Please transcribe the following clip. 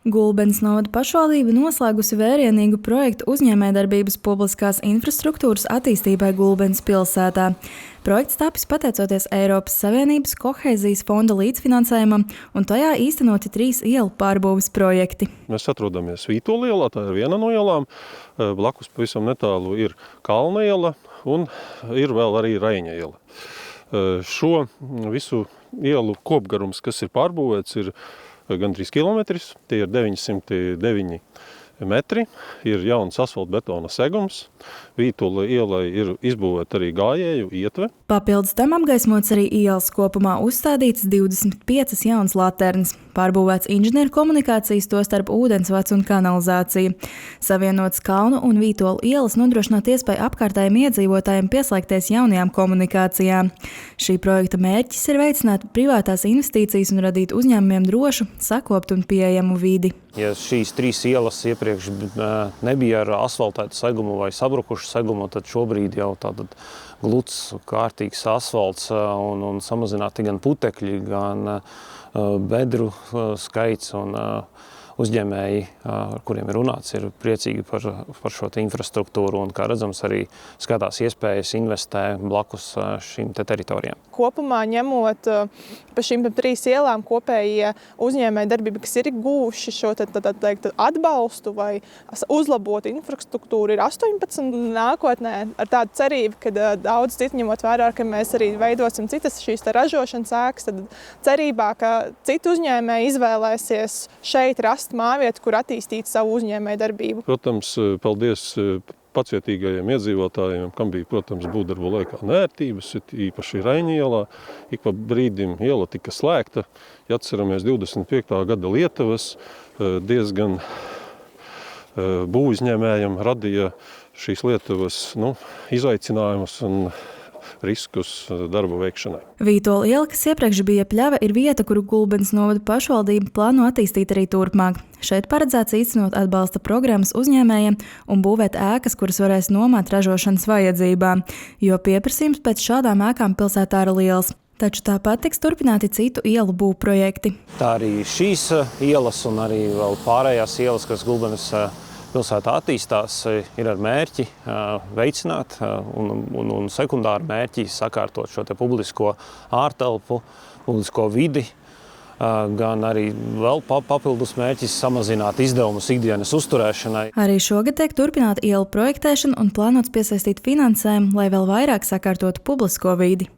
Gulbenes novada pašvaldība noslēgusi vērienīgu projektu uzņēmējdarbības publiskās infrastruktūras attīstībai Gulbenes pilsētā. Projekts tapis pateicoties Eiropas Savienības kohēzijas fonda līdzfinansējumam, un tajā īstenoti 3 ielu pārbūves projekti. Mēs atrodamies Vītola ielā, tā ir viena no ielām. Blakus pavisam netālu ir Kalna iela un ir vēl arī Raiņa iela. Šo visu ielu kopgarums, kas ir pārbūvēts, ir gandrīz kilometris, tie ir 909 metri, ir jauns asfaltbetona segums, Vītola ielai ir izbūvēta arī gājēju ietve. Papildus tam apgaismots arī ielas kopumā uzstādīts 25 jaunas laternas, pārbūvēts inženieru komunikācijas, tostarp ūdensvads un kanalizācija. Savienots Kalnu un Vītola ielas nodrošināt iespēju apkārtējiem iedzīvotājiem pieslēgties jaunajām komunikācijām. Šī projekta mērķis ir veicināt privātās investīcijas un radīt uzņēmumiem drošu, sakoptu un pieejamu vidi. Ja šīs 3 ielas iepriekš nebija ar asfaltētu segumu vai sabrukušu segumu, tad šobrīd jau tātad gluds, kārtīgs asfalts un samazināti gan putekļi, gan bedru skaits un uzņēmēji, ar kuriem ir runāts, ir priecīgi par šo infrastruktūru un, kā redzams, arī skatās iespējas investē blakus šīm teritorijām. Kopumā ņemot pa šīm 3 ielām kopējie uzņēmēji darbība, kas ir guvuši šo atbalstu vai uzlabotu infrastruktūru, ir 18 nākotnē ar tādu cerību, ka daudz citu ņemot vērā, ka mēs arī veidosim citas šīs ražošanas ēkas, tad cerībā, ka citu uzņēmēji izvēlēsies šeit rast mājvietu, kur attīstīt savu uzņēmēju darbību. Protams, paldies pacietīgajiem iedzīvotājiem, kam bija, protams, būvdarbu laikā nērtības, īpaši Raiņa ielā. Ik pa brīdim iela tika slēgta. Ja atceramies 25. gada Lietuvas, diezgan būvuzņēmējiem radīja šīs Lietuvas izaicinājumus un riskus darbu veikšanai. Vītola iela, kas iepriekš bija pļava, ir vieta, kuru Gulbenes novada pašvaldība plāno attīstīt arī turpmāk. Šeit paredzēts īstenot atbalsta programmas uzņēmējiem un būvēt ēkas, kuras varēs nomāt ražošanas vajadzībām, jo pieprasījums pēc šādām ēkām pilsētā ir liels. Taču tāpat tiks turpināti citu ielu būvprojekti. Tā arī šīs ielas un arī vēl pārējās ielas, kas Gulbenes pilsētā attīstās, ir ar mērķi veicināt un sekundāru mērķi sakārtot šo publisko ārtelpu, publisko vidi, gan arī vēl papildus mērķis samazināt izdevumus ikdienas uzturēšanai. Arī šogad tiek turpināta ielu projektēšana un plānots piesaistīt finansējumu, lai vēl vairāk sakārtotu publisko vidi.